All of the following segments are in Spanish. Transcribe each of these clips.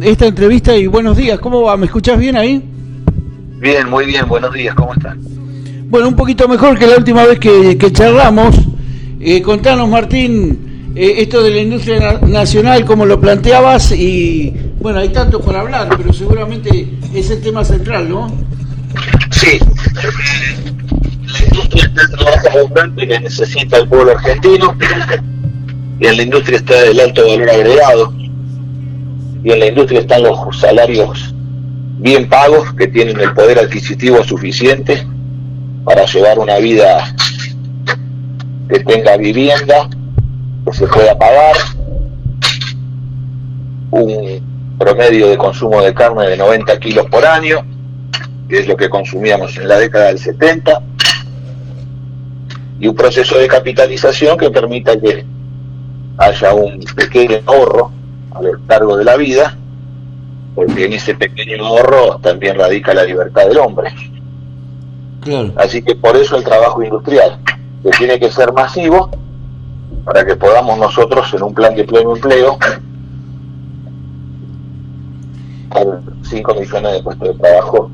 esta entrevista y buenos días. ¿Cómo va? ¿Me escuchás bien ahí? Bien, muy bien. Buenos días. ¿Cómo están? Bueno, un poquito mejor que la última vez que charlamos. Contanos, Martín, esto de la industria nacional, cómo lo planteabas, y bueno, hay tanto por hablar, pero seguramente es el tema central, ¿no? Sí. La industria está el trabajo abundante que necesita el pueblo argentino, y en la industria está el alto valor agregado, y en la industria están los salarios bien pagos que tienen el poder adquisitivo suficiente para llevar una vida que tenga vivienda, que se pueda pagar, un promedio de consumo de carne de 90 kilos por año, que es lo que consumíamos en la década del 70, y un proceso de capitalización que permita que haya un pequeño ahorro a lo largo de la vida, porque en ese pequeño ahorro también radica la libertad del hombre. Claro. Así que por eso el trabajo industrial, que tiene que ser masivo, para que podamos nosotros, en un plan de pleno empleo, dar 5 millones de puestos de trabajo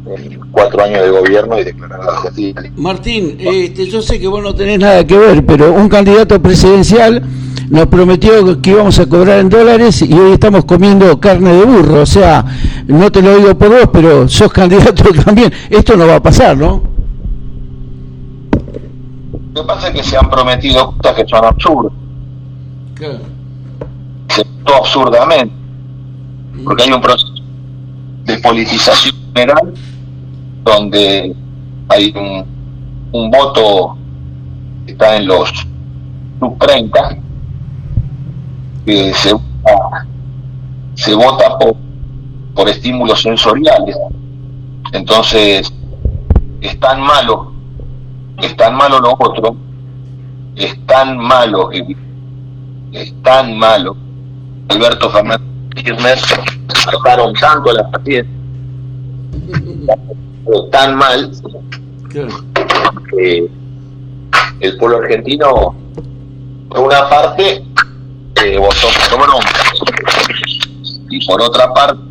en 4 años de gobierno y declarar a la Argentina. Martín, yo sé que vos no tenés nada que ver, pero un candidato presidencial nos prometió que íbamos a cobrar en dólares y hoy estamos comiendo carne de burro. O sea, no te lo digo por vos, pero sos candidato también. Esto no va a pasar, ¿no? Lo que pasa es que se han prometido cosas que son absurdas. Claro. Se actuó absurdamente, porque hay un proceso de politización general donde hay un voto que está en los sub 30 que se vota por estímulos sensoriales. Entonces es tan malo lo otro, es tan malo Alberto Fernández Kirchner, trataron tanto a la paciencia, tan mal, que el pueblo argentino, por una parte, votó por bronca, y por otra parte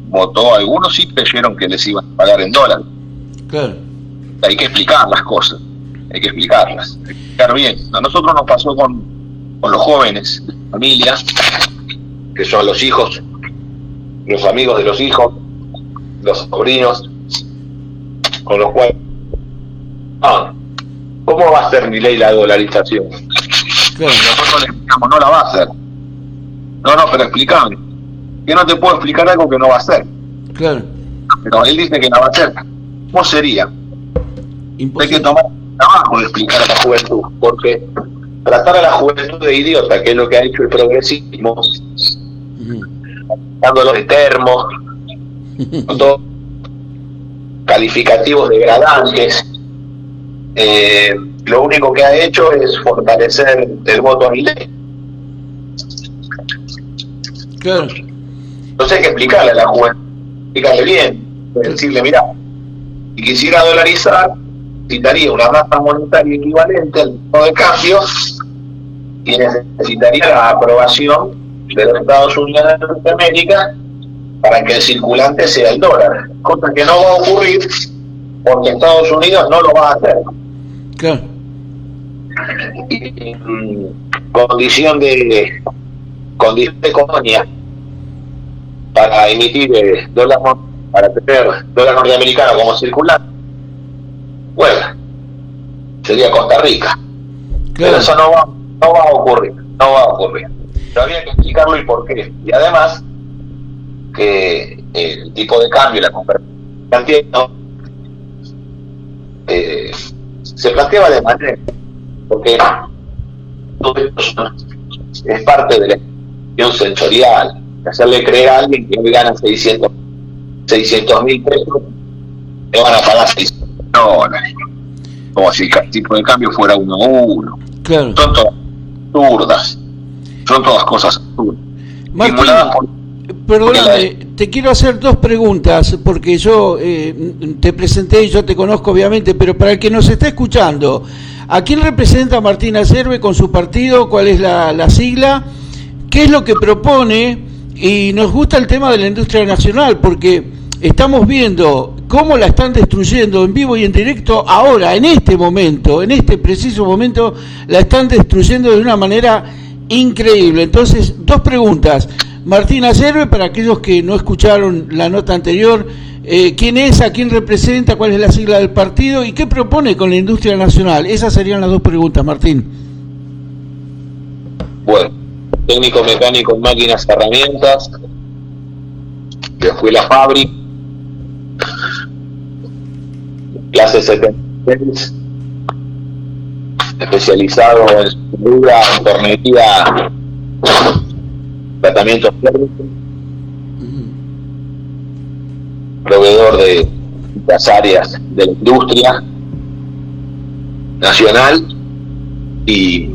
votó, algunos sí creyeron que les iban a pagar en dólares. Claro. Hay que explicar las cosas, hay que explicar bien. A nosotros nos pasó con los jóvenes, familias, que son los hijos, los amigos de los hijos, los sobrinos, con los cuales, ¿cómo va a ser mi ley la dolarización? Claro. Nosotros le explicamos, no la va a hacer. No, pero explícame. Que no te puedo explicar algo que no va a hacer. Claro. Pero él dice que la va a hacer. ¿Cómo sería? Imposible. Hay que tomar el trabajo de explicar a la juventud, porque tratar a la juventud de idiota, que es lo que ha hecho el progresismo, dándolos de termos, con todos calificativos degradantes, lo único que ha hecho es fortalecer el voto a Milei. Claro. Entonces hay que explicarle a la juventud, explicarle bien, decirle, mirá, si quisiera dolarizar, necesitaría una masa monetaria equivalente al tipo de cambio y necesitaría la aprobación de los Estados Unidos de Norteamérica para que el circulante sea el dólar, cosa que no va a ocurrir porque Estados Unidos no lo va a hacer. Claro. Y, condición de colonia para emitir dólar, para tener dólar norteamericano como circulante, bueno, sería Costa Rica. Claro. Pero eso no va a ocurrir. Pero había que explicarlo y por qué. Y además, que el tipo de cambio y la conversión se planteaba de manera, porque todo esto es parte de la expresión sensorial, de hacerle creer a alguien que hoy gana 600 mil pesos, le van a pagar 600 dólares, como si el tipo de cambio fuera 1 a 1. Claro. Son todas absurdas, son todas cosas absurdas. Martín, perdóname, te quiero hacer 2 preguntas, porque yo te presenté y yo te conozco obviamente, pero para el que nos está escuchando, ¿a quién representa Martín Ayerbe con su partido? ¿Cuál es la sigla? ¿Qué es lo que propone y nos gusta el tema de la industria nacional, porque estamos viendo cómo la están destruyendo en vivo y en directo ahora, en este momento, en este preciso momento, la están destruyendo de una manera increíble. Entonces, dos preguntas. Martín Ayerbe, para aquellos que no escucharon la nota anterior, ¿quién es, a quién representa, cuál es la sigla del partido y qué propone con la industria nacional? Esas serían las dos preguntas, Martín. Bueno, técnico mecánico en máquinas y herramientas, de Escuela Fabri, clase 76, especializado en soldadura, en tornería, tratamientos térmicos, proveedor de las áreas de la industria nacional, y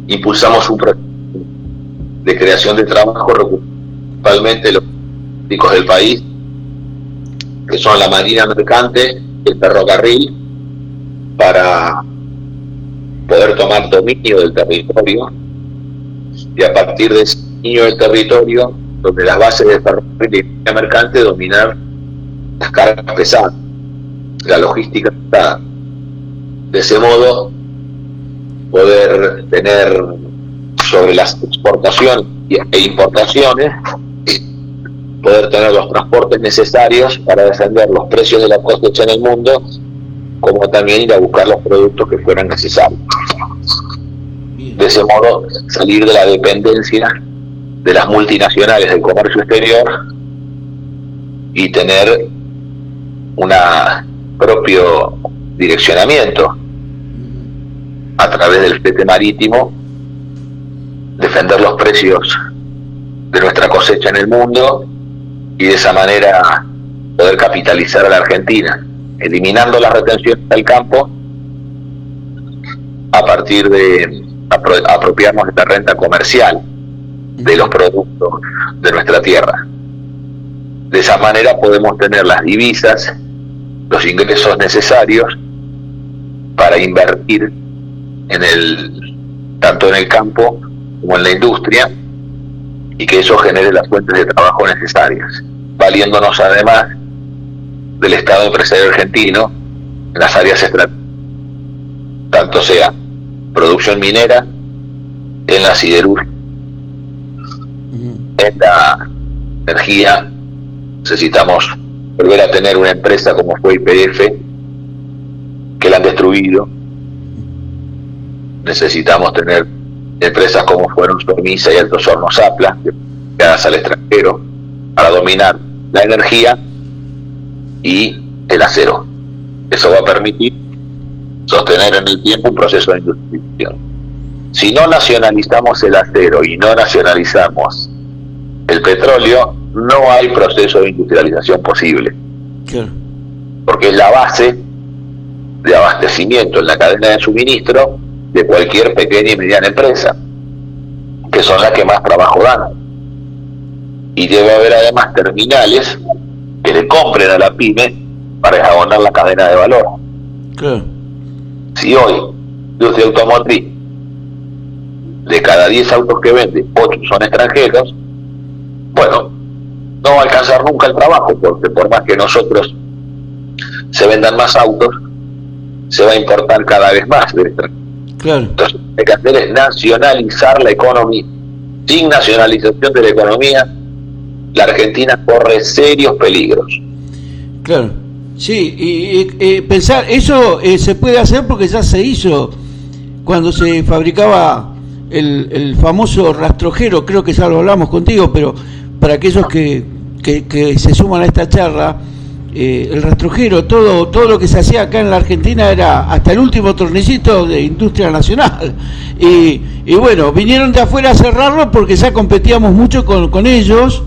impulsamos un proyecto de creación de trabajo principalmente los chicos del país, que son la marina mercante, el ferrocarril, para poder tomar dominio del territorio, y a partir de ese dominio del territorio, sobre las bases del ferrocarril y marina mercante, dominar las cargas pesadas, la logística pesada. De ese modo, poder tener sobre las exportaciones e importaciones, poder tener los transportes necesarios para defender los precios de la cosecha en el mundo, como también ir a buscar los productos que fueran necesarios. De ese modo, salir de la dependencia de las multinacionales del comercio exterior y tener un propio direccionamiento a través del flete marítimo, defender los precios de nuestra cosecha en el mundo y de esa manera poder capitalizar a la Argentina, eliminando las retenciones del campo a partir de apropiarnos de esta renta comercial de los productos de nuestra tierra. De esa manera podemos tener las divisas, los ingresos necesarios para invertir tanto en el campo como en la industria, y que eso genere las fuentes de trabajo necesarias, valiéndonos además del Estado empresario argentino en las áreas estratégicas, tanto sea producción minera, en la siderurgia, en la energía. Necesitamos volver a tener una empresa como fue YPF, que la han destruido. Necesitamos tener empresas como fueron Sormisa y Altos Hornos Zapla, dedicadas al extranjero, para dominar la energía y el acero. Eso va a permitir sostener en el tiempo un proceso de industrialización. Si no nacionalizamos el acero y no nacionalizamos el petróleo, no hay proceso de industrialización posible. Claro. Porque es la base de abastecimiento en la cadena de suministro de cualquier pequeña y mediana empresa, que son las que más trabajo dan. Y debe haber además terminales que le compren a la pyme para enjabonar la cadena de valor. Claro. Si hoy, industria automotriz, de cada 10 autos que vende, 8 son extranjeros, bueno, no va a alcanzar nunca el trabajo, porque por más que nosotros se vendan más autos, se va a importar cada vez más del extranjero. Claro. Entonces, lo que hay que hacer es nacionalizar la economía. Sin nacionalización de la economía, la Argentina corre serios peligros. Claro, sí, y pensar, eso se puede hacer porque ya se hizo cuando se fabricaba el famoso rastrojero, creo que ya lo hablamos contigo, pero para aquellos que se suman a esta charla, el rastrojero, todo lo que se hacía acá en la Argentina era hasta el último tornillito de industria nacional, y bueno, vinieron de afuera a cerrarlo porque ya competíamos mucho con ellos.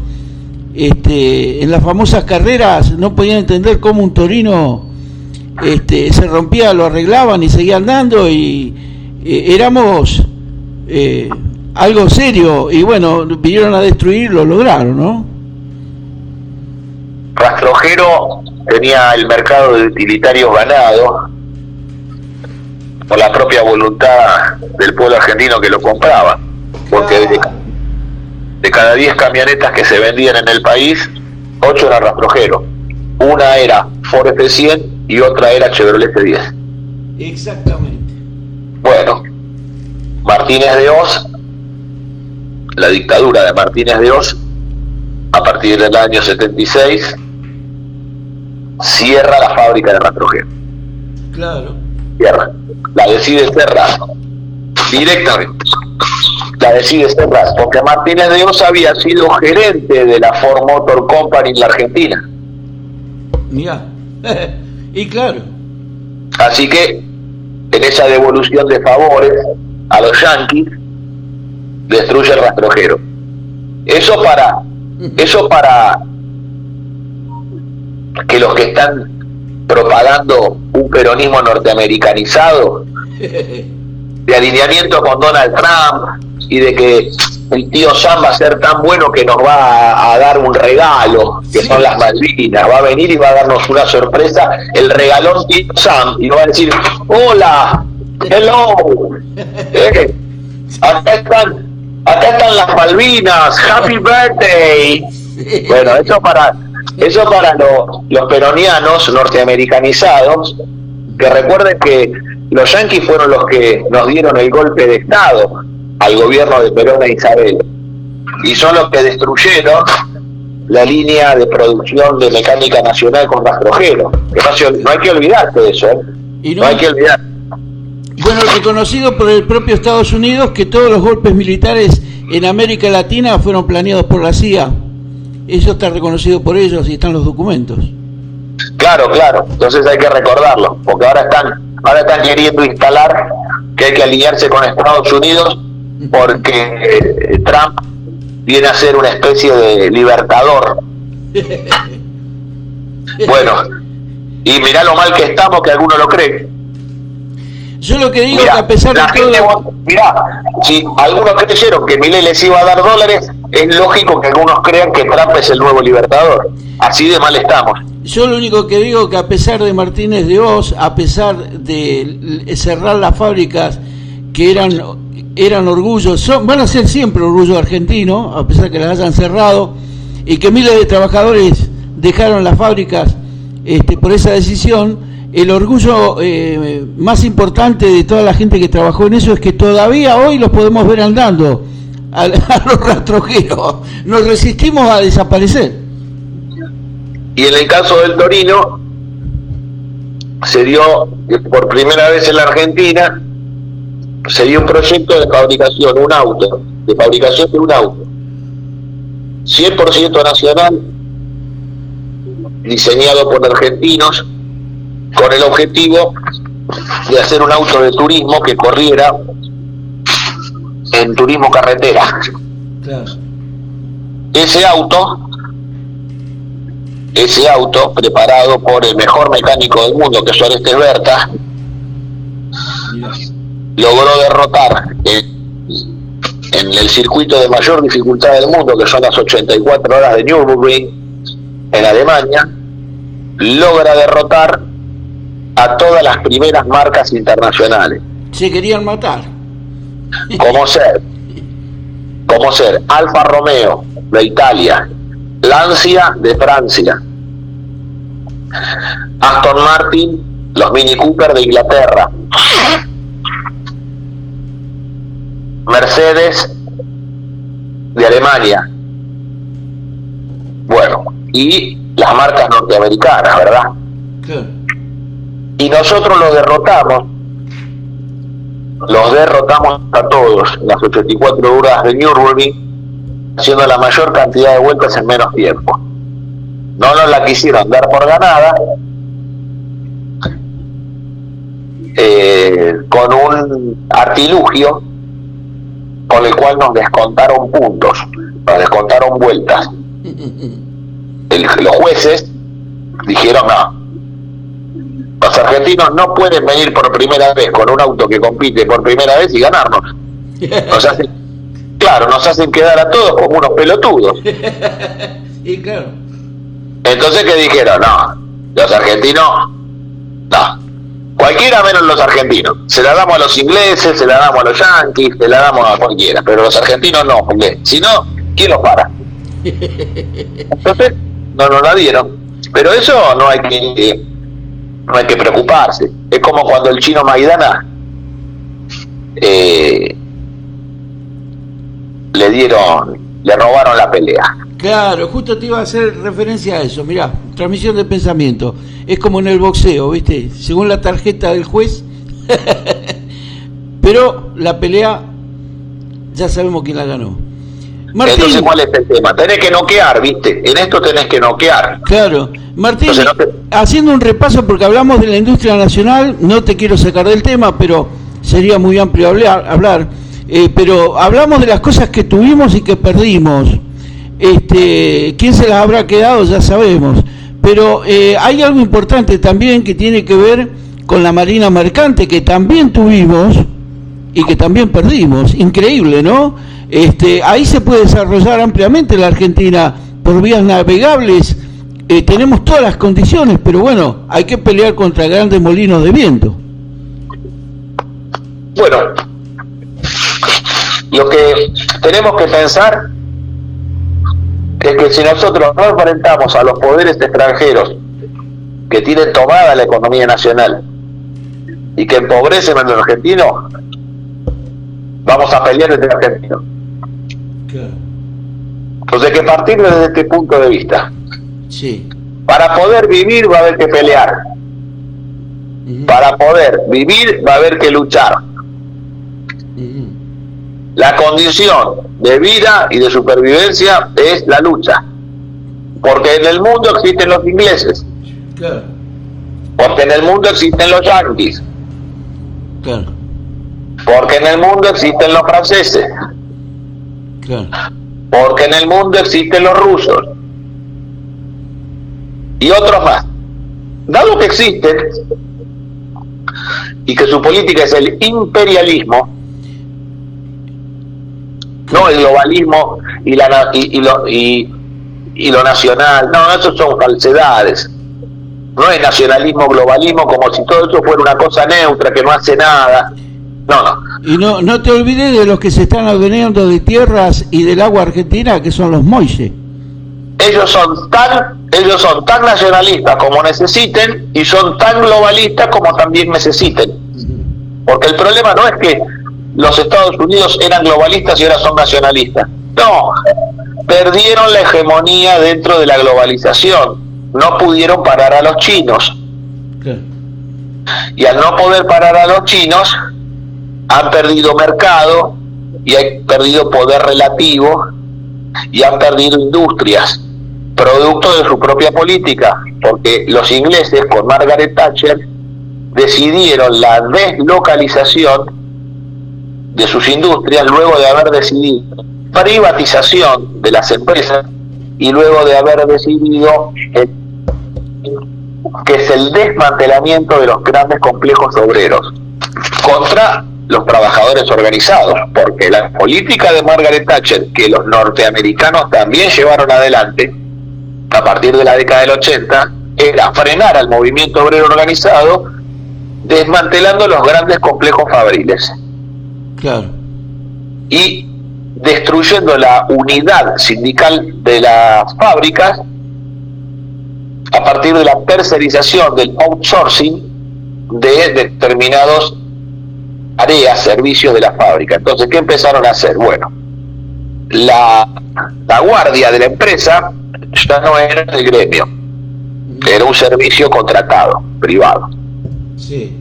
En las famosas carreras no podían entender cómo un Torino se rompía, lo arreglaban y seguía andando, y éramos algo serio, y bueno, vinieron a destruir, lo lograron, ¿no? Rastrojero tenía el mercado de utilitarios ganado por la propia voluntad del pueblo argentino que lo compraba, porque de cada 10 camionetas que se vendían en el país, 8 eran rastrojeros. Una era Ford F100 y otra era Chevrolet F10. Exactamente. Bueno, Martínez de Hoz, la dictadura de Martínez de Hoz, a partir del año 76, cierra la fábrica de rastrojeros. Claro. Cierra. La decide cerrar. Directamente. La decide cerrar. Porque Martínez de Hoz había sido gerente de la Ford Motor Company en la Argentina. Mirá. Y claro. Así que, en esa devolución de favores a los yanquis, destruye el rastrojero. Eso para que los que están propagando un peronismo norteamericanizado, de alineamiento con Donald Trump, y de que el tío Sam va a ser tan bueno que nos va a dar un regalo, que son las Malvinas, va a venir y va a darnos una sorpresa, el regalón tío Sam, y nos va a decir, hola, hello, acá están las Malvinas, happy birthday. Bueno, eso para los peronianos norteamericanizados, que recuerden que los yanquis fueron los que nos dieron el golpe de Estado al gobierno de Perón e Isabel, y son los que destruyeron la línea de producción de mecánica nacional con rastrojeros. No hay que olvidarse de eso, Y no hay que olvidar. Bueno, reconocido por el propio Estados Unidos que todos los golpes militares en América Latina fueron planeados por la CIA. Eso está reconocido por ellos y están los documentos. Claro, entonces hay que recordarlo, porque ahora están queriendo instalar que hay que alinearse con Estados Unidos porque Trump viene a ser una especie de libertador. Bueno, y mirá lo mal que estamos, que algunos lo creen. Yo lo que digo es que a pesar de todo... Mirá, si algunos creyeron que Milei les iba a dar dólares, es lógico que algunos crean que Trump es el nuevo libertador. Así de mal estamos. Yo lo único que digo es que a pesar de Martínez de Hoz, a pesar de cerrar las fábricas que eran orgullos, van a ser siempre orgullo argentino, a pesar que las hayan cerrado, y que miles de trabajadores dejaron las fábricas por esa decisión, el orgullo más importante de toda la gente que trabajó en eso es que todavía hoy los podemos ver andando a los rastrojeros. Nos resistimos a desaparecer. Y en el caso del Torino, se dio por primera vez en la Argentina, se dio un proyecto de fabricación, de fabricación de un auto 100% nacional, diseñado por argentinos, con el objetivo de hacer un auto de turismo que corriera en turismo carretera. Claro. Ese auto preparado por el mejor mecánico del mundo, que es Orestes Berta, logró derrotar en el circuito de mayor dificultad del mundo, que son las 84 horas de Nürburgring en Alemania, logra derrotar a todas las primeras marcas internacionales. Se querían matar. Como ser Alfa Romeo de Italia, Lancia de Francia, Aston Martin, los Mini Cooper de Inglaterra, Mercedes de Alemania, bueno, y las marcas norteamericanas, ¿verdad? Claro. Y nosotros los derrotamos a todos en las 84 horas de Nürburgring, haciendo la mayor cantidad de vueltas en menos tiempo. No nos la quisieron dar por ganada, con un artilugio con el cual nos descontaron puntos, nos descontaron vueltas. Los jueces dijeron no, los argentinos no pueden venir por primera vez con un auto que compite por primera vez y ganarnos. Nos hacen quedar a todos como unos pelotudos. Y claro. Entonces, ¿qué dijeron? No, los argentinos, no. Cualquiera menos los argentinos. Se la damos a los ingleses, se la damos a los yanquis, se la damos a cualquiera, pero los argentinos no, porque si no, ¿quién lo para? Entonces, no nos la dieron. Pero eso no hay que preocuparse. Es como cuando el chino Maidana le robaron la pelea. Claro, justo te iba a hacer referencia a eso. Mirá, transmisión de pensamiento. Es como en el boxeo, ¿viste? Según la tarjeta del juez. Pero la pelea, ya sabemos quién la ganó. Martín, entonces, ¿cuál es el tema? Tenés que noquear, ¿viste? En esto tenés que noquear. Claro. Martín, haciendo un repaso, porque hablamos de la industria nacional, no te quiero sacar del tema, pero sería muy amplio hablar. Pero hablamos de las cosas que tuvimos y que perdimos. ¿Quién se las habrá quedado? Ya sabemos. Pero hay algo importante también que tiene que ver con la Marina Mercante, que también tuvimos y que también perdimos. Increíble, ¿no? Ahí se puede desarrollar ampliamente la Argentina por vías navegables. Tenemos todas las condiciones, pero bueno, hay que pelear contra grandes molinos de viento. Bueno, lo que tenemos que pensar es que si nosotros no enfrentamos a los poderes extranjeros que tienen tomada la economía nacional y que empobrecen a los argentinos, vamos a pelear entre argentinos. Entonces hay que partir desde este punto de vista. Sí. Para poder vivir va a haber que pelear. Para poder vivir va a haber que luchar. La condición de vida y de supervivencia es la lucha. Porque en el mundo existen los ingleses. Claro. Porque en el mundo existen los yanquis. Claro. Porque en el mundo existen los franceses. Claro. Porque en el mundo existen los rusos. Y otros más. Dado que existen y que su política es el imperialismo, no el globalismo y lo nacional, no, eso son falsedades. No es nacionalismo, globalismo, como si todo eso fuera una cosa neutra que no hace nada. No. Y no te olvides de los que se están adueñando de tierras y del agua argentina, que son los moises. Ellos son tan nacionalistas como necesiten y son tan globalistas como también necesiten. Porque el problema no es que los Estados Unidos eran globalistas y ahora son nacionalistas. No, perdieron la hegemonía dentro de la globalización. No pudieron parar a los chinos. ¿Qué? Y al no poder parar a los chinos, han perdido mercado y han perdido poder relativo y han perdido industrias, producto de su propia política, porque los ingleses con Margaret Thatcher decidieron la deslocalización de sus industrias luego de haber decidido privatización de las empresas y luego de haber decidido que es el desmantelamiento de los grandes complejos obreros contra los trabajadores organizados, porque la política de Margaret Thatcher, que los norteamericanos también llevaron adelante a partir de la década del 80, era frenar al movimiento obrero organizado desmantelando los grandes complejos fabriles. Claro. Y destruyendo la unidad sindical de las fábricas a partir de la tercerización, del outsourcing de determinados tareas, servicios de la fábrica. Entonces, ¿qué empezaron a hacer? Bueno, la guardia de la empresa ya no era el gremio, era un servicio contratado, privado. Sí.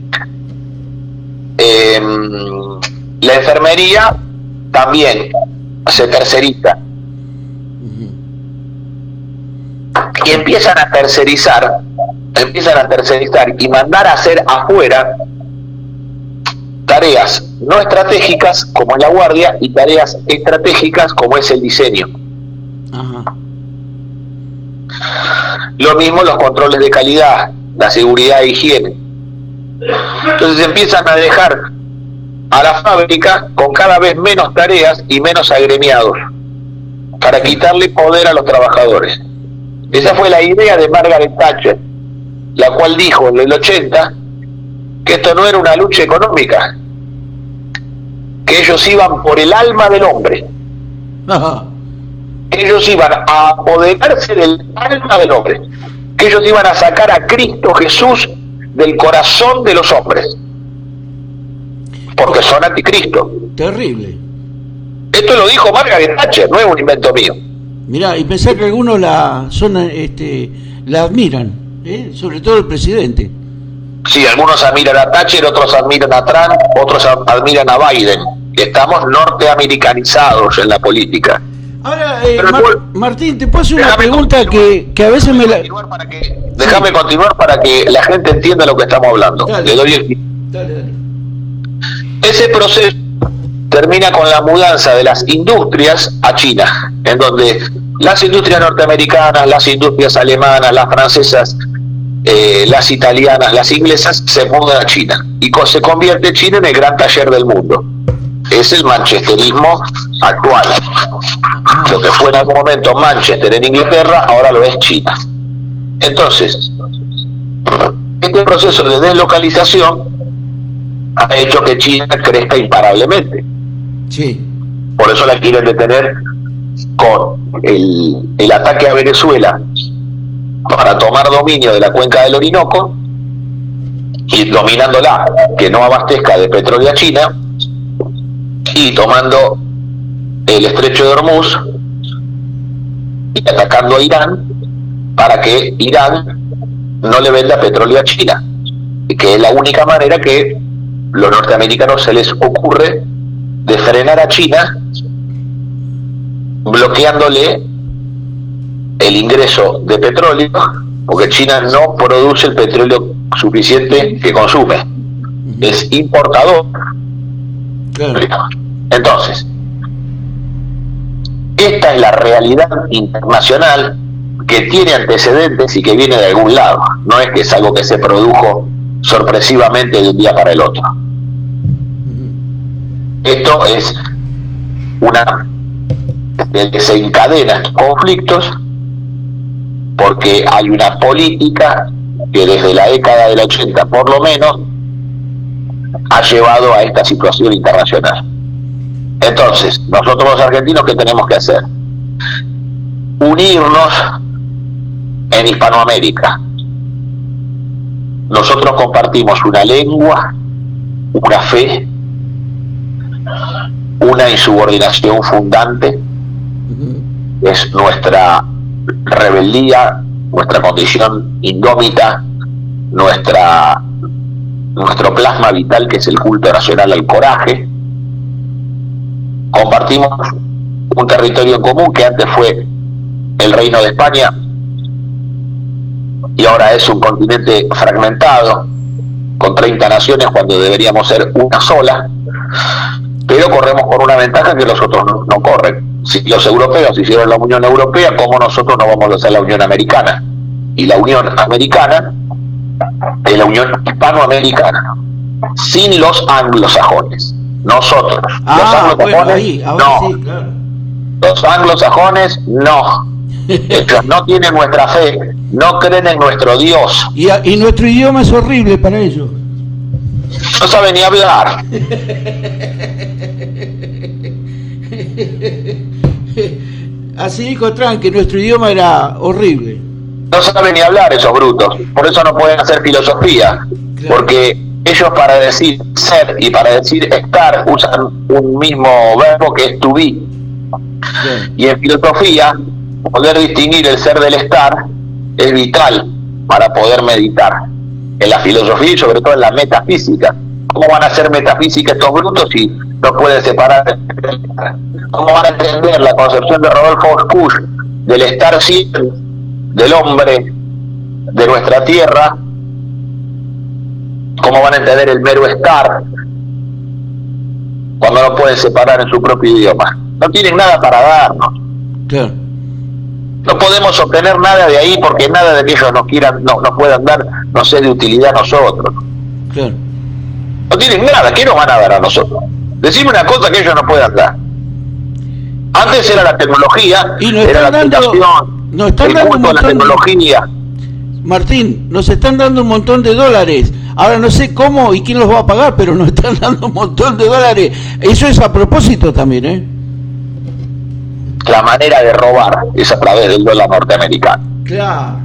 La enfermería también se terceriza. Y empiezan a tercerizar y mandar a hacer afuera tareas no estratégicas como es la guardia y tareas estratégicas como es el diseño. Ajá. Lo mismo los controles de calidad, la seguridad e higiene. Entonces empiezan a dejar a la fábrica con cada vez menos tareas y menos agremiados para quitarle poder a los trabajadores. Esa fue la idea de Margaret Thatcher, la cual dijo en el 80 que esto no era una lucha económica, que ellos iban por el alma del hombre. Ajá. ellos iban a apoderarse del alma del hombre, que ellos iban a sacar a Cristo Jesús del corazón de los hombres, porque son anticristo. Terrible. Esto lo dijo Margaret Thatcher, no es un invento mío. Mirá, y pensé que algunos la admiran, sobre todo el presidente. Sí, algunos admiran a Thatcher, otros admiran a Trump, otros admiran a Biden. Estamos norteamericanizados en la política. Ahora, Martín, te puedo hacer una pregunta que a veces me la... Déjame continuar para que la gente entienda lo que estamos hablando. Dale. Le doy el... Dale. Ese proceso termina con la mudanza de las industrias a China, en donde las industrias norteamericanas, las industrias alemanas, las francesas, las italianas, las inglesas se mudan a China y se convierte China en el gran taller del mundo. Es el manchesterismo actual. Lo que fue en algún momento Manchester en Inglaterra, ahora lo es China. Entonces, este proceso de deslocalización ha hecho que China crezca imparablemente. Sí. Por eso la quieren detener con el ataque a Venezuela para tomar dominio de la cuenca del Orinoco y dominándola, que no abastezca de petróleo a China, y tomando el estrecho de Hormuz y atacando a Irán para que Irán no le venda petróleo a China, que es la única manera que los norteamericanos se les ocurre de frenar a China, bloqueándole el ingreso de petróleo, porque China no produce el petróleo suficiente que consume, es importador. Claro. Entonces, esta es la realidad internacional que tiene antecedentes y que viene de algún lado, no es que es algo que se produjo sorpresivamente de un día para el otro. Esto es una que se encadenan conflictos porque hay una política que desde la década del 80 por lo menos ha llevado a esta situación internacional. Entonces, nosotros los argentinos, ¿qué tenemos que hacer? Unirnos en Hispanoamérica. Nosotros compartimos una lengua, una fe, una insubordinación fundante, es nuestra rebeldía, nuestra condición indómita, nuestro plasma vital, que es el culto nacional al coraje. Compartimos un territorio en común que antes fue el Reino de España y ahora es un continente fragmentado con 30 naciones cuando deberíamos ser una sola, pero corremos con una ventaja que los otros no corren. Si los europeos hicieron la Unión Europea, ¿cómo nosotros no vamos a hacer la Unión Americana? Y la Unión Americana es la Unión Hispanoamericana, sin los anglosajones. Nosotros, los anglosajones, no. Sí, claro. Los anglosajones, no. Ellos no tienen nuestra fe, no creen en nuestro Dios. Y nuestro idioma es horrible para ellos. No saben ni hablar. Así dijo Trump, que nuestro idioma era horrible. No saben ni hablar esos brutos, por eso no pueden hacer filosofía, claro. Porque ellos para decir ser y para decir estar usan un mismo verbo que es to be. Claro. Y en filosofía, poder distinguir el ser del estar es vital para poder meditar. En la filosofía y sobre todo en la metafísica. ¿Cómo van a ser metafísica estos brutos si no pueden separar? ¿Cómo van a entender la concepción de Rodolfo Kusch del estar siempre del hombre, de nuestra tierra? ¿Cómo van a entender el mero estar cuando no pueden separar en su propio idioma? No tienen nada para darnos. Claro. No podemos obtener nada de ahí porque nada de que ellos nos quieran, nos puedan dar, no sé, de utilidad a nosotros. Claro. No tienen nada, ¿qué nos van a dar a nosotros? Decime una cosa que ellos no puedan dar. Antes era la tecnología, era la aplicación, el culto a la tecnología. Martín, nos están dando un montón de dólares. Ahora no sé cómo y quién los va a pagar, pero nos están dando un montón de dólares. Eso es a propósito también, ¿eh? la manera de robar es a través del dólar norteamericano. Claro.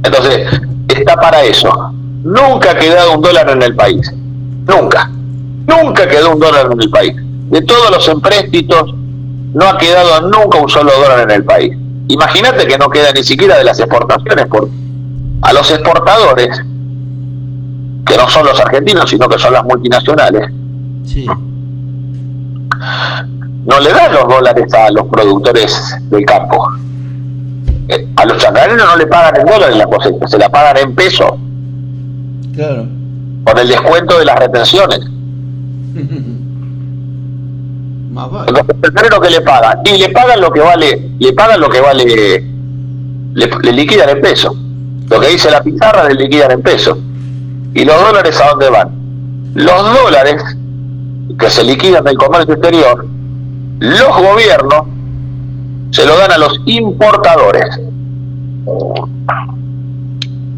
Entonces, está para eso. Nunca ha quedado un dólar en el país. Nunca. Nunca quedó un dólar en el país. De todos los empréstitos, no ha quedado nunca un solo dólar en el país. Imagínate que no queda ni siquiera de las exportaciones, porque a los exportadores, que no son los argentinos, sino que son las multinacionales, Sí. no le dan los dólares a los productores del campo. A los chacareros no le pagan en dólares la cosecha, se la pagan en pesos, Claro. con el descuento de las retenciones. Más vale. Los chacareros que le pagan, y le pagan lo que vale, le liquidan en pesos. Lo que dice la pizarra le liquidan en pesos. ¿Y los dólares a dónde van? Los dólares que se liquidan del comercio exterior, los gobiernos se lo dan a los importadores.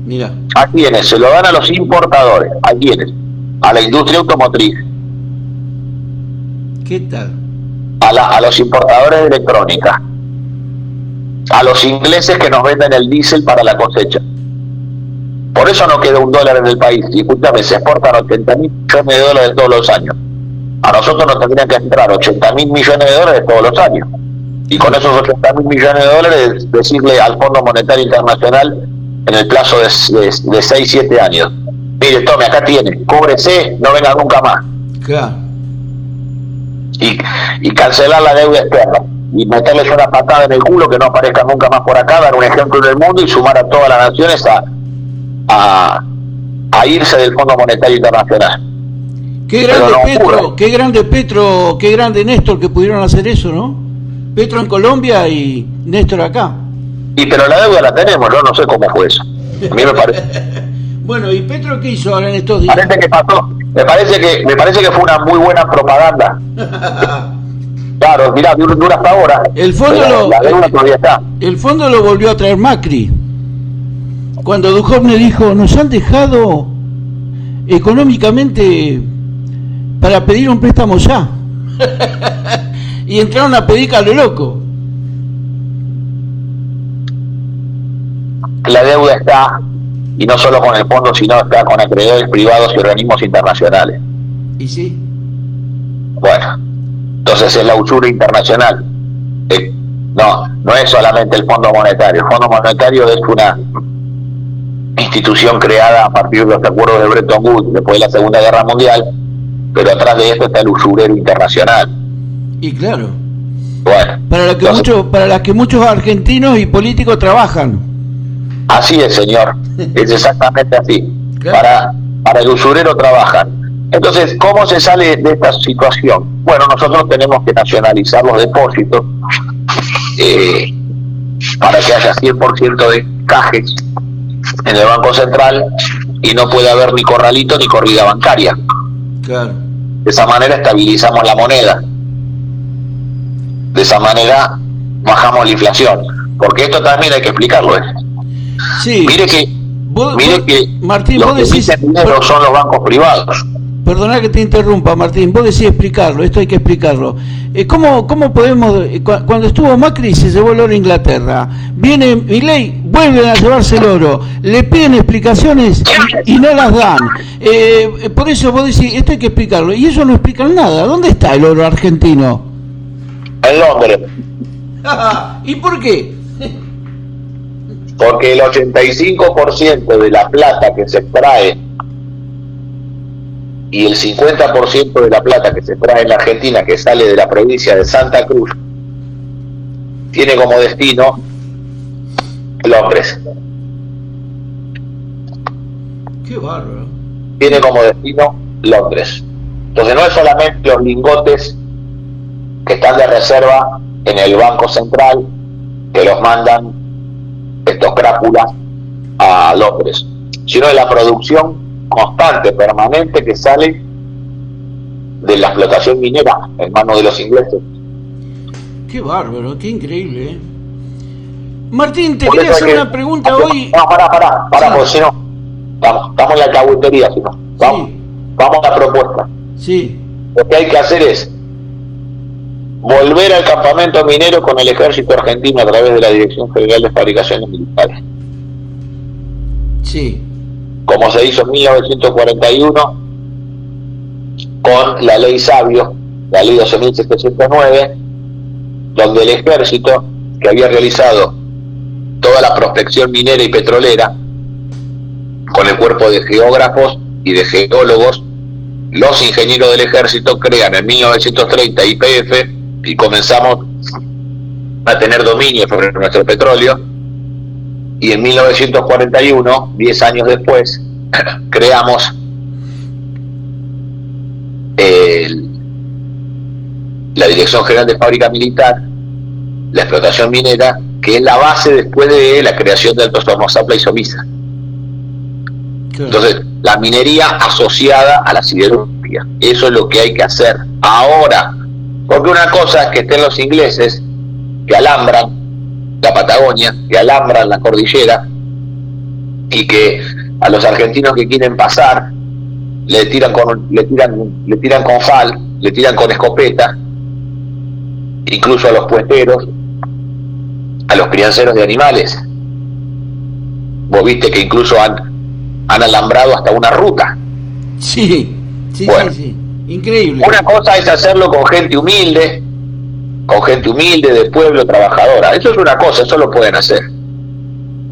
Mira. ¿A quiénes? Se lo dan a los importadores. ¿A quiénes? A la industria automotriz, ¿Qué tal? a los importadores de electrónica, a los ingleses que nos venden el diésel para la cosecha. Por eso no queda un dólar en el país. Y escúchame, se exportan 80.000 millones de dólares todos los años. A nosotros nos tendrían que entrar 80.000 millones de dólares todos los años. Y con esos 80.000 millones de dólares decirle al Fondo Monetario Internacional en el plazo de 6-7 años: mire, tome, acá tiene, cóbrese, no venga nunca más. Claro. Y cancelar la deuda externa. Y meterles una patada en el culo que no aparezca nunca más por acá, dar un ejemplo en el mundo y sumar a todas las naciones a irse del Fondo Monetario Internacional. Qué grande no Petro, ocurre. qué grande Petro, qué grande Néstor que pudieron hacer eso, ¿no? Petro en Colombia y Néstor acá. Y pero la deuda la tenemos, yo no sé cómo fue eso. A mí me parece. Bueno, ¿y Petro qué hizo ahora en estos días? Parece que pasó. Me parece que fue una muy buena propaganda. Claro, mirá, dura hasta ahora. El fondo Pero la deuda todavía está. El fondo lo volvió a traer Macri. Cuando Duhovne dijo, nos han dejado económicamente para pedir un préstamo ya. Y entraron a pedir a lo loco. La deuda está, y no solo con el fondo, sino está con acreedores privados y organismos internacionales. ¿Y sí? Bueno, entonces es la usura internacional. No es solamente el Fondo Monetario. El Fondo Monetario es una institución creada a partir de los acuerdos de Bretton Woods después de la Segunda Guerra Mundial, pero atrás de esto está el usurero internacional. Y claro, Bueno, para la que muchos argentinos y políticos trabajan. así es, señor. Es exactamente así. Claro. Para el usurero trabajan. Entonces, ¿cómo se sale de esta situación? Bueno, nosotros tenemos que nacionalizar los depósitos para que haya 100% de cajes en el Banco Central y no puede haber ni corralito ni corrida bancaria. Claro. De esa manera estabilizamos la moneda. De esa manera bajamos la inflación. Porque esto también hay que explicarlo. Sí. Mire que Martín, los vos que decís, emiten dinero son los bancos privados. perdona que te interrumpa, Martín, vos decís explicarlo, esto hay que explicarlo. ¿Cómo podemos, cuando estuvo Macri se llevó el oro a Inglaterra, viene Milei, vuelven a llevarse el oro, le piden explicaciones y no las dan? Por eso vos decís, esto hay que explicarlo, y ellos no explican nada. ¿Dónde está el oro argentino? En Londres. ¿Y por qué? Porque el 85% de la plata que se extrae y el 50% de la plata que se extrae en la Argentina, que sale de la provincia de Santa Cruz, tiene como destino Londres. Qué bárbaro. Tiene como destino Londres. Entonces no es solamente los lingotes que están de reserva en el Banco Central, que los mandan estos crápulas a Londres, sino de la producción constante, permanente, que sale de la explotación minera en manos de los ingleses. Qué bárbaro, qué increíble, ¿eh? Martín, te Por quería eso hacer hay una pregunta hoy. No, pará, Sí. porque si no, estamos en la cabutería, si no. Vamos a la propuesta. Sí, Lo que hay que hacer es volver al campamento minero con el ejército argentino a través de la Dirección General de Fabricaciones Militares. Sí. Como se hizo en 1941 con la ley Sabio, la ley 12.709, donde el ejército, que había realizado toda la prospección minera y petrolera, con el cuerpo de geógrafos y de geólogos, los ingenieros del ejército crean en 1930 YPF y comenzamos a tener dominio sobre nuestro petróleo, y en 1941, 10 años después, creamos la Dirección General de Fábrica Militar, la explotación minera, que es la base después de la creación del Alto Zapla y Somisa. Entonces, la minería asociada a la siderurgia, eso es lo que hay que hacer ahora, porque una cosa es que estén los ingleses que alambran la Patagonia, que alambran la cordillera, y que a los argentinos que quieren pasar le tiran con fal, le tiran con escopeta, incluso a los puesteros, a los crianceros de animales. Vos viste que incluso han alambrado hasta una ruta. Sí, bueno, sí. Increíble. Una cosa es hacerlo con gente humilde de pueblo, trabajadora. Eso es una cosa, eso lo pueden hacer.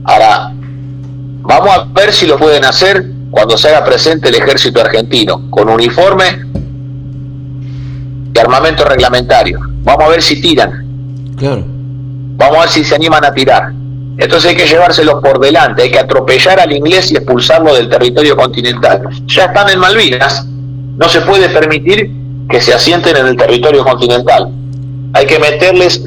Ahora, vamos a ver si lo pueden hacer cuando se haga presente el ejército argentino, con uniforme y armamento reglamentario. Vamos a ver si tiran. Claro. Vamos a ver si se animan a tirar. Entonces hay que llevárselos por delante, hay que atropellar al inglés y expulsarlo del territorio continental. Ya están en Malvinas, no se puede permitir que se asienten en el territorio continental. Hay que meterles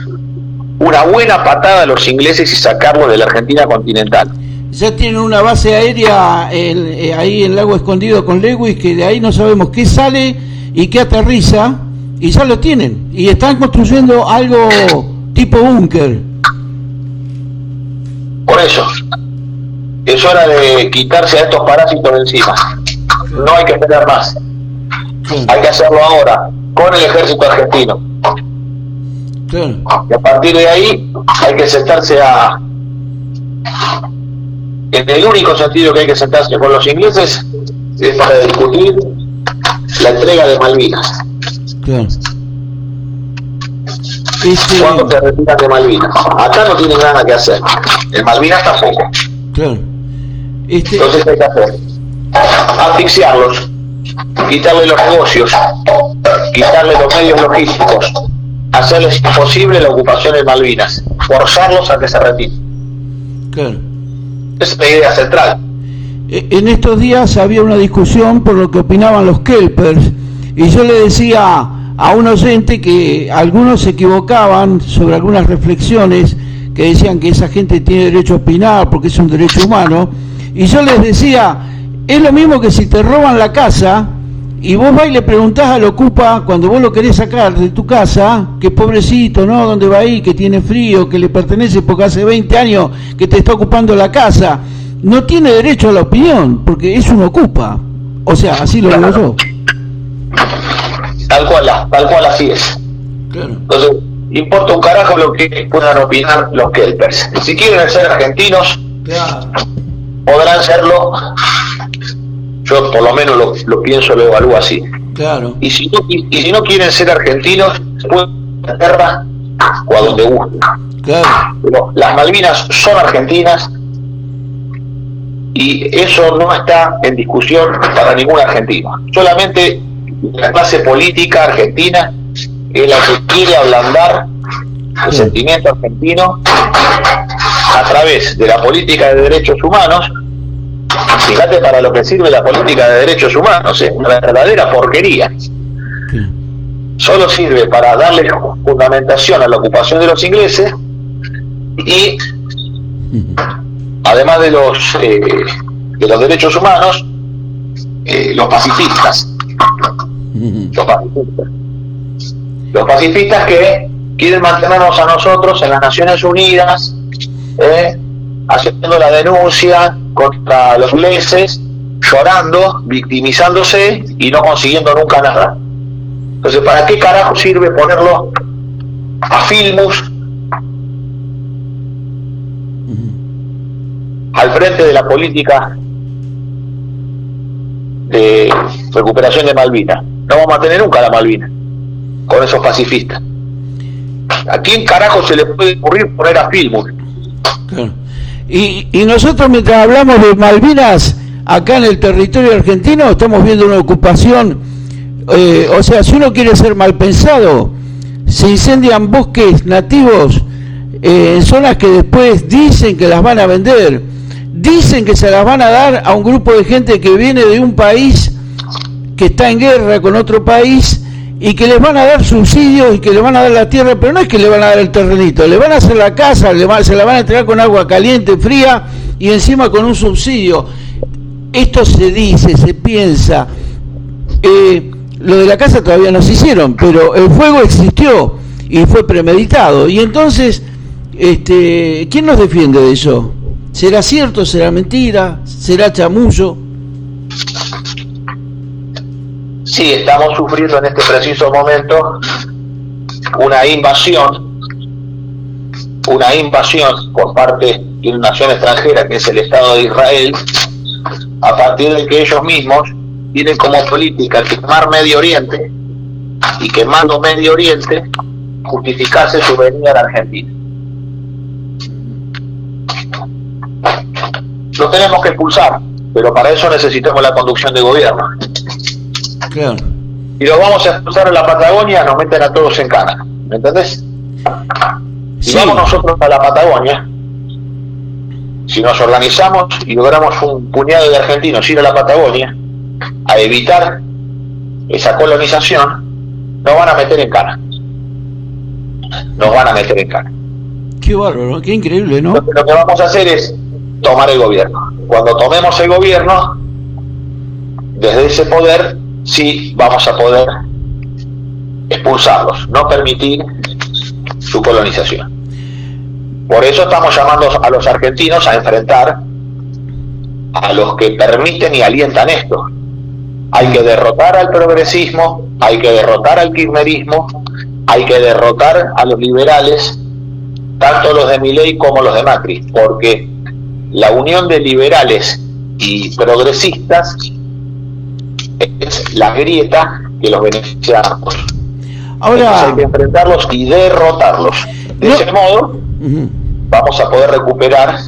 una buena patada a los ingleses y sacarlos de la Argentina continental. Ya tienen una base aérea ahí en Lago Escondido con Lewis, que de ahí no sabemos qué sale y qué aterriza, y ya lo tienen. Y están construyendo algo tipo búnker. Por eso, es hora de quitarse a estos parásitos de encima. No hay que esperar más. Hay que hacerlo ahora, con el ejército argentino. Claro. Y a partir de ahí hay que sentarse en el único sentido que hay que sentarse con los ingleses es para discutir la entrega de Malvinas. Claro. ¿Cuándo se retiran de Malvinas? Acá no tienen nada que hacer. En Malvinas tampoco. Claro. Entonces hay que hacer asfixiarlos, quitarle los negocios, quitarle los medios logísticos, hacerles imposible la ocupación en Malvinas, forzarlos a que se retiren. Claro. Esa es la idea central. En estos días había una discusión por lo que opinaban los kelpers, y yo le decía a un oyente que algunos se equivocaban sobre algunas reflexiones que decían que esa gente tiene derecho a opinar porque es un derecho humano, y yo les decía, es lo mismo que si te roban la casa y vos vas y le preguntás al ocupa cuando vos lo querés sacar de tu casa, que pobrecito, ¿no? ¿Dónde va ahí? Que tiene frío, que le pertenece porque hace 20 años que te está ocupando la casa. No tiene derecho a la opinión porque es un ocupa. O sea, así lo digo yo. Tal cual así es. Claro. Entonces, importa un carajo lo que puedan opinar los kelpers. Si quieren ser argentinos, Claro. podrán serlo. Yo por lo menos lo pienso, lo evalúo así. Claro. Y si no quieren ser argentinos, se pueden ir a la tierra o a donde gusten. Claro. Pero las Malvinas son argentinas y eso no está en discusión para ningún argentino. Solamente la clase política argentina es la que quiere ablandar el sentimiento argentino a través de la política de derechos humanos. Fíjate para lo que sirve la política de derechos humanos, es una verdadera porquería. Solo sirve para darle fundamentación a la ocupación de los ingleses y además de los derechos humanos, los pacifistas que quieren mantenernos a nosotros en las Naciones Unidas, haciendo la denuncia contra los ingleses, llorando, victimizándose y no consiguiendo nunca nada. Entonces, ¿para qué carajo sirve ponerlo a Filmus al frente de la política de recuperación de Malvinas. No vamos a tener nunca la Malvinas con esos pacifistas. ¿A quién carajo se le puede ocurrir poner a Filmus? Claro. Y nosotros, mientras hablamos de Malvinas, acá en el territorio argentino estamos viendo una ocupación, o sea, si uno quiere ser mal pensado, se incendian bosques nativos en zonas que después dicen que las van a vender, dicen que se las van a dar a un grupo de gente que viene de un país que está en guerra con otro país y que les van a dar subsidios y que le van a dar la tierra, pero no es que le van a dar el terrenito, le van a hacer la casa, se la van a entregar con agua caliente, fría y encima con un subsidio. Esto se dice, se piensa, lo de la casa todavía no se hicieron, pero el fuego existió y fue premeditado. Y entonces, ¿quién nos defiende de eso? ¿Será cierto? ¿Será mentira? ¿Será chamullo? Sí, estamos sufriendo en este preciso momento una invasión por parte de una nación extranjera que es el Estado de Israel, a partir de que ellos mismos tienen como política quemar Medio Oriente y quemando Medio Oriente justificarse su venida a la Argentina. Lo tenemos que expulsar, pero para eso necesitamos la conducción de gobierno. Claro. Si lo vamos a expulsar a la Patagonia, nos meten a todos en cana, ¿me entendés? Si Sí. vamos nosotros a la Patagonia, si nos organizamos y logramos un puñado de argentinos ir a la Patagonia a evitar esa colonización, nos van a meter en cana. Nos van a meter en cana. Qué bárbaro, qué increíble, ¿no? Lo que vamos a hacer es tomar el gobierno. Cuando tomemos el gobierno, desde ese poder, sí vamos a poder expulsarlos, no permitir su colonización. Por eso estamos llamando a los argentinos a enfrentar a los que permiten y alientan esto. Hay que derrotar al progresismo, hay que derrotar al kirchnerismo, hay que derrotar a los liberales, tanto los de Milei como los de Macri, porque la unión de liberales y progresistas es la grieta que los beneficia a ambos. Ahora entonces hay que enfrentarlos y derrotarlos. De ese modo vamos a poder recuperar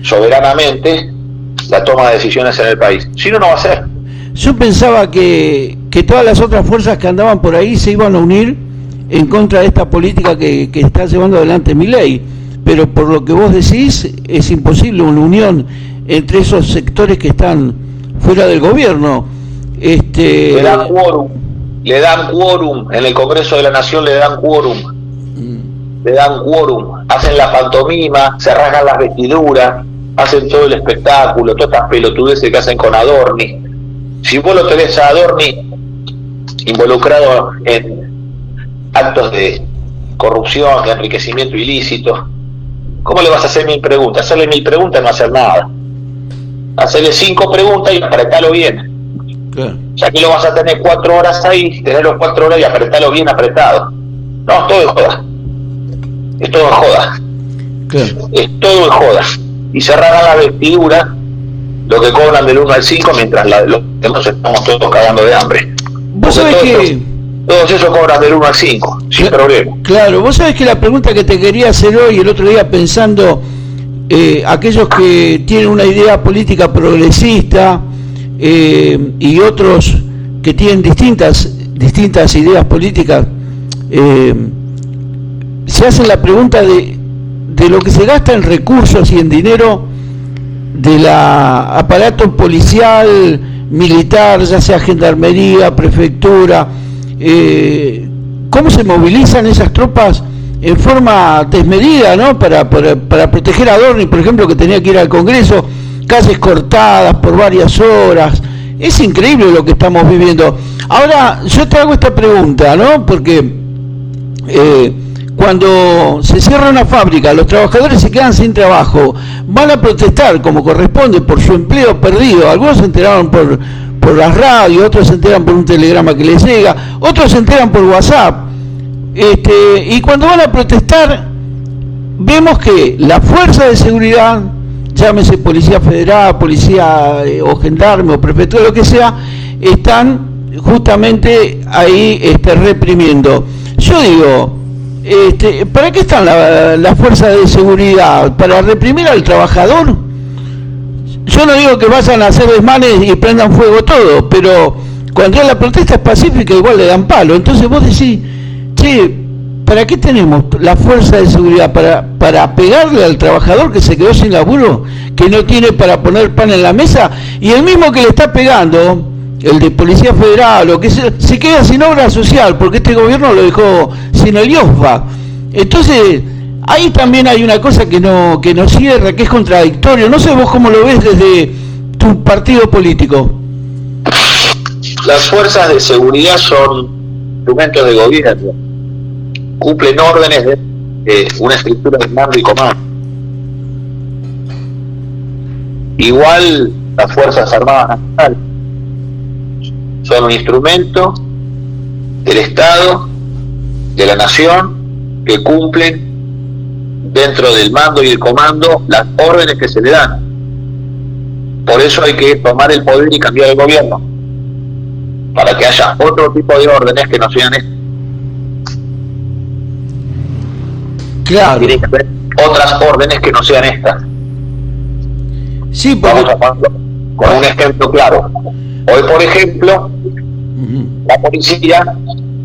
soberanamente la toma de decisiones en el país. Si no, no va a ser. yo pensaba que todas las otras fuerzas que andaban por ahí se iban a unir en contra de esta política que está llevando adelante Milei, pero por lo que vos decís es imposible una unión entre esos sectores que están fuera del gobierno. Le dan quórum en el Congreso de la Nación, le dan quórum, hacen la pantomima, se rasgan las vestiduras, hacen todo el espectáculo, todas estas pelotudeces que hacen con Adorni. Si vos lo tenés a Adorni involucrado en actos de corrupción, de enriquecimiento ilícito, ¿cómo le vas a hacer 1000 preguntas? Hacerle 1000 preguntas y no hacer nada. Hacerle 5 preguntas y apretalo bien. Claro. Ya que lo vas a tener 4 horas ahí, tenerlo 4 horas y apretalo bien apretado. No, todo es joda. Es todo en joda. Claro. Es todo en joda. Y cerrarán la vestidura, lo que cobran del 1 al 5, mientras los demás estamos todos cagando de hambre. Vos sabés que... Todos esos cobran del 1 al 5, sin problema. Claro, vos sabés que la pregunta que te quería hacer hoy, el otro día pensando, aquellos que tienen una idea política progresista y otros que tienen distintas ideas políticas, se hacen la pregunta de lo que se gasta en recursos y en dinero del aparato policial, militar, ya sea gendarmería, prefectura. ¿Cómo se movilizan esas tropas en forma desmedida, ¿no? para proteger a Adorni, por ejemplo, que tenía que ir al Congreso, calles cortadas por varias horas? Es increíble lo que estamos viviendo. Ahora, yo te hago esta pregunta, ¿no? Porque cuando se cierra una fábrica, los trabajadores se quedan sin trabajo, van a protestar como corresponde por su empleo perdido. Algunos se enteraron por las radios, otros se enteran por un telegrama que les llega, otros se enteran por WhatsApp. y cuando van a protestar, vemos que la fuerza de seguridad, llámese policía federal, policía o gendarme o prefectura, lo que sea, están justamente ahí reprimiendo. Yo digo, ¿para qué están las fuerzas de seguridad? ¿Para reprimir al trabajador? Yo no digo que vayan a hacer desmanes y prendan fuego todo, pero cuando la protesta es pacífica igual le dan palo. Entonces vos decís, che, ¿para qué tenemos la fuerza de seguridad? ¿Para pegarle al trabajador que se quedó sin laburo, que no tiene para poner pan en la mesa? Y el mismo que le está pegando, el de Policía Federal, o que se queda sin obra social, porque este gobierno lo dejó sin el IOSBA. Entonces, ahí también hay una cosa que no cierra, que es contradictorio. No sé vos cómo lo ves desde tu partido político. Las fuerzas de seguridad son instrumentos de gobierno, cumplen órdenes de una estructura de mando y comando. Igual las Fuerzas Armadas Nacionales son un instrumento del Estado, de la Nación, que cumplen dentro del mando y el comando las órdenes que se le dan. Por eso hay que tomar el poder y cambiar el gobierno, para que haya otro tipo de órdenes que no sean estas. Claro. Tiene que haber otras órdenes que no sean estas. Sí, porque... Vamos a ponerlo con un ejemplo claro. Hoy, por ejemplo, la policía,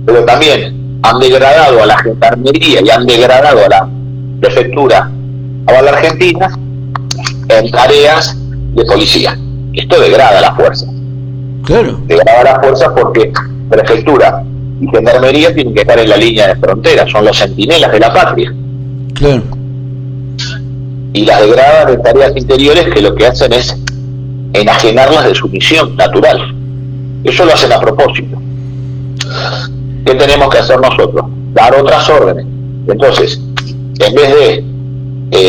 pero también han degradado a la gendarmería y han degradado a la prefectura a la Argentina en tareas de policía. Esto degrada a la fuerza. Claro. Degrada a la fuerza porque prefectura y gendarmería tienen que estar en la línea de frontera, son los centinelas de la patria. Claro. Y las degradan en tareas interiores que lo que hacen es enajenarlas de su misión natural. Eso lo hacen a propósito. ¿Qué tenemos que hacer nosotros? Dar otras órdenes. Entonces, en vez de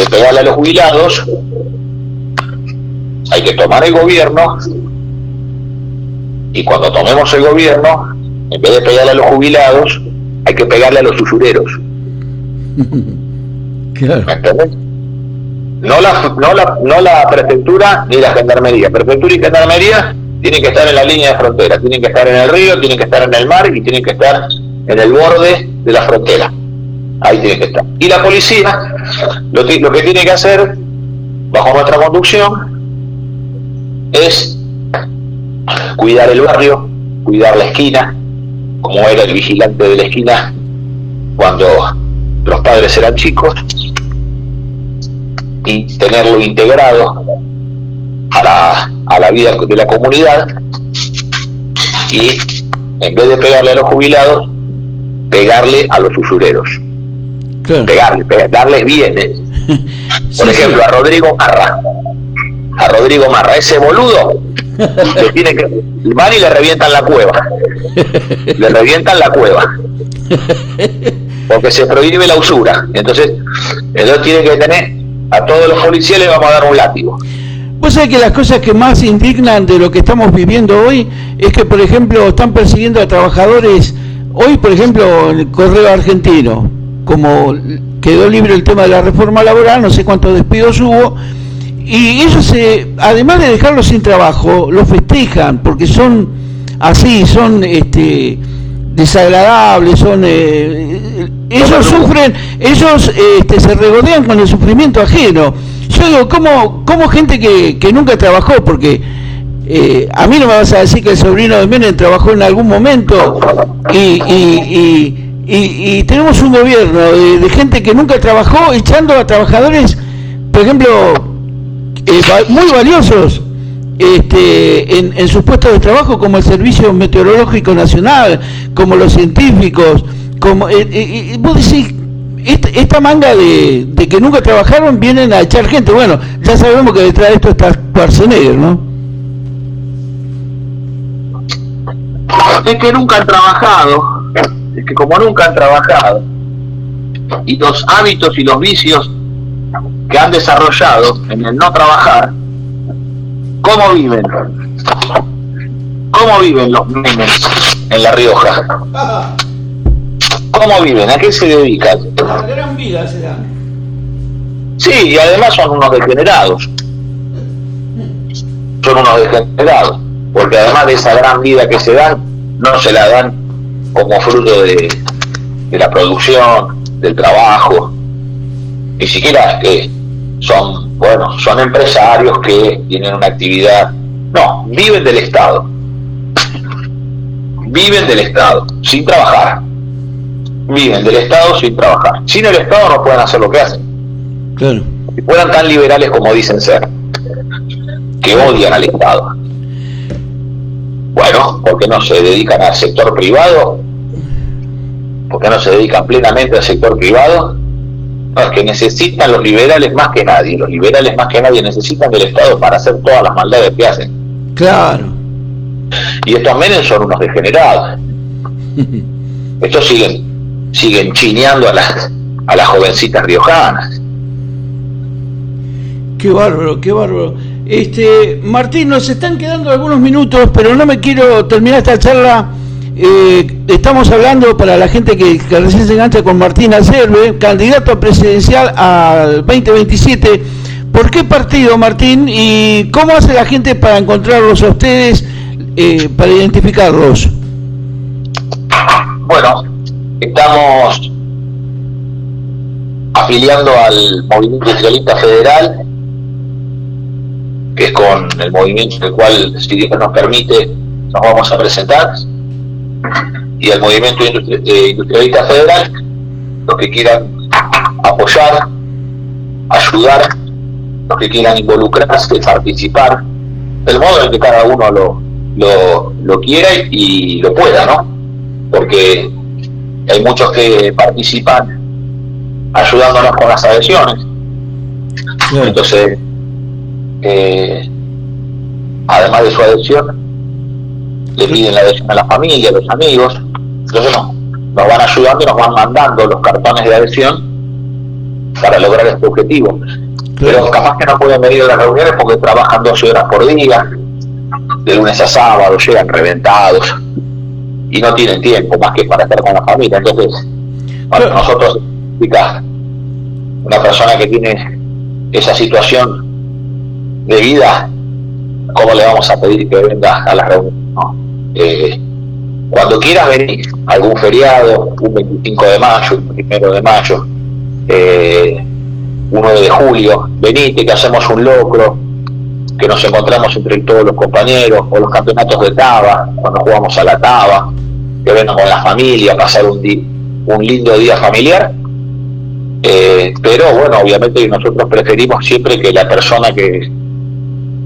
pegarle a los jubilados, hay que tomar el gobierno, y cuando tomemos el gobierno, en vez de pegarle a los jubilados, hay que pegarle a los usureros. Claro. ¿Me entiendes? No la prefectura ni la gendarmería. Prefectura y gendarmería tienen que estar en la línea de frontera, tienen que estar en el río, tienen que estar en el mar y tienen que estar en el borde de la frontera. Ahí tienen que estar. Y la policía lo que tiene que hacer, bajo nuestra conducción, es cuidar el barrio, cuidar la esquina, como era el vigilante de la esquina cuando los padres eran chicos, y tenerlo integrado a la vida de la comunidad, y en vez de pegarle a los jubilados, pegarle a los usureros. Claro. Darles bien. Por ejemplo, a Rodrigo Marra, ese boludo, le tiene que van y le revientan la cueva. Le revientan la cueva. Porque se prohíbe la usura. Entonces tiene que tener a todos los policías, le vamos a dar un látigo. Vos sabés que las cosas que más indignan de lo que estamos viviendo hoy es que, por ejemplo, están persiguiendo a trabajadores. Hoy, por ejemplo, en el Correo Argentino, como quedó libre el tema de la reforma laboral, no sé cuántos despidos hubo, y ellos, además de dejarlos sin trabajo, los festejan, porque son así, son desagradables, son ellos sufren, ellos se regodean con el sufrimiento ajeno. Yo digo, ¿cómo gente que nunca trabajó? Porque a mí no me vas a decir que el sobrino de Menem trabajó en algún momento, y tenemos un gobierno de gente que nunca trabajó, echando a trabajadores, por ejemplo, muy valiosos en sus puestos de trabajo, como el Servicio Meteorológico Nacional, como los científicos, como vos decís, esta manga de que nunca trabajaron, vienen a echar gente. Bueno, ya sabemos que detrás de esto está Schwarzenegger, ¿no? Es que nunca han trabajado, es que como nunca han trabajado, y los hábitos y los vicios que han desarrollado en el no trabajar, ¿cómo viven? ¿Cómo viven los nenes en La Rioja? ¿Cómo viven? ¿A qué se dedican? La gran vida se dan. Sí, y además son unos degenerados. Son unos degenerados. Porque además de esa gran vida que se dan, no se la dan como fruto de la producción, del trabajo. Ni siquiera son empresarios que tienen una actividad. No, viven del Estado. Viven del Estado, sin trabajar. Viven del Estado sin trabajar. Sin el Estado no pueden hacer lo que hacen. Claro. Si fueran tan liberales como dicen ser, que odian al Estado. Bueno, ¿por qué no se dedican al sector privado? ¿Por qué no se dedican plenamente al sector privado? No, es que necesitan los liberales más que nadie. Los liberales más que nadie necesitan del Estado para hacer todas las maldades que hacen. Claro. Y estos Menem son unos degenerados. Estos siguen chineando a las jovencitas riojanas. Qué bárbaro, qué bárbaro. Martín, nos están quedando algunos minutos, pero no me quiero terminar esta charla. Estamos hablando, para la gente que recién se engancha, con Martín Acerbe, candidato presidencial al 2027. ¿Por qué partido, Martín? ¿Y cómo hace la gente para encontrarlos a ustedes, para identificarlos? Bueno, estamos afiliando al Movimiento Industrialista Federal, que es con el movimiento en el cual, si Dios nos permite, nos vamos a presentar, y al Movimiento Industrialista Federal, los que quieran apoyar, ayudar, los que quieran involucrarse, participar, del modo en que cada uno lo quiera y lo pueda, ¿no? Porque hay muchos que participan ayudándonos con las adhesiones. Claro. Entonces, además de su adhesión, le piden la adhesión a la familia, a los amigos. Entonces nos van ayudando y nos van mandando los cartones de adhesión para lograr este objetivo. Claro. Pero capaz que no pueden venir a las reuniones porque trabajan 12 horas por día, de lunes a sábado, llegan reventados y no tienen tiempo más que para estar con la familia. Entonces, para nosotros, una persona que tiene esa situación de vida, ¿cómo le vamos a pedir que venga a las reuniones? No. Cuando quieras venir, algún feriado, un 25 de mayo, un 1 de mayo, 1 de julio, venite, que hacemos un locro, que nos encontramos entre todos los compañeros, o los campeonatos de taba, cuando jugamos a la taba, que vengan con la familia, pasar un lindo día familiar. Pero bueno, obviamente nosotros preferimos siempre que la persona que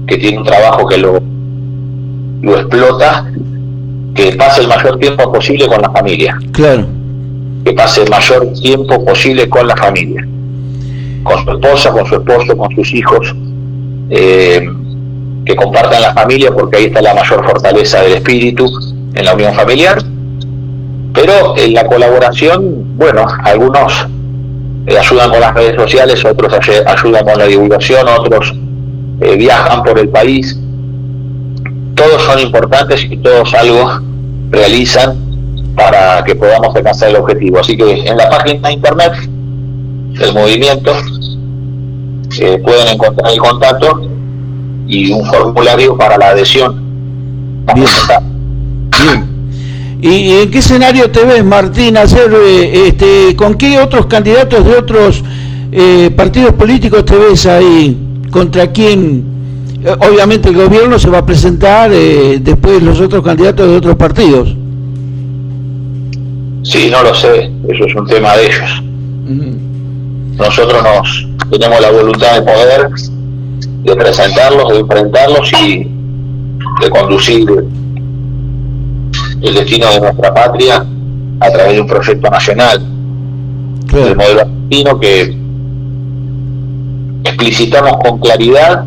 tiene un trabajo que lo explota, que pase el mayor tiempo posible con la familia. Claro. Que pase el mayor tiempo posible con la familia, con su esposa, con su esposo, con sus hijos, que compartan la familia, porque ahí está la mayor fortaleza del espíritu, en la unión familiar. Pero en la colaboración, bueno, algunos ayudan con las redes sociales, otros ayudan con la divulgación, otros viajan por el país. Todos son importantes y todos algo realizan para que podamos alcanzar el objetivo. Así que en la página de internet del movimiento pueden encontrar el contacto y un formulario para la adhesión. Bien. Bien. ¿Y en qué escenario te ves, Martín, con qué otros candidatos de otros partidos políticos te ves ahí? ¿Contra quién? Obviamente el gobierno se va a presentar, después los otros candidatos de otros partidos. Sí, no lo sé, eso es un tema de ellos. Nosotros tenemos la voluntad de poder, de presentarlos, de enfrentarlos y de conducir el destino de nuestra patria a través de un proyecto nacional. Claro. El modelo argentino que explicitamos con claridad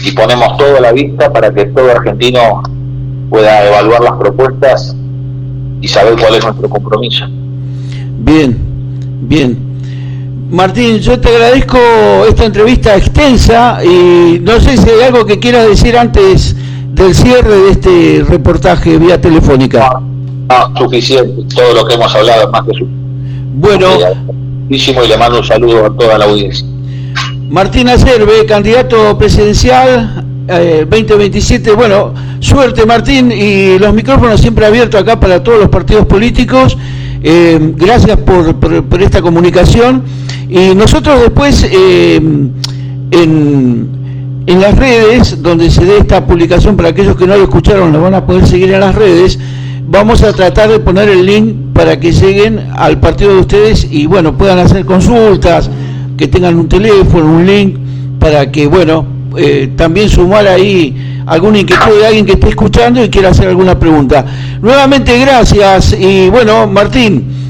y ponemos todo a la vista para que todo argentino pueda evaluar las propuestas y saber cuál es nuestro compromiso. Bien, bien. Martín, yo te agradezco esta entrevista extensa y no sé si hay algo que quieras decir antes del cierre de este reportaje vía telefónica. No, suficiente, todo lo que hemos hablado es más que suficiente. Bueno, muchísimo, y le mando un saludo a toda la audiencia. Martín Acerbe, candidato presidencial 2027. Bueno, suerte, Martín, y los micrófonos siempre abiertos acá para todos los partidos políticos. Gracias por esta comunicación, y nosotros después en las redes donde se dé esta publicación, para aquellos que no lo escucharon, lo van a poder seguir en las redes. Vamos a tratar de poner el link para que lleguen al partido de ustedes y bueno, puedan hacer consultas, que tengan un teléfono, un link, para que bueno, también sumar ahí alguna inquietud de alguien que esté escuchando y quiera hacer alguna pregunta. Nuevamente gracias, y bueno, Martín,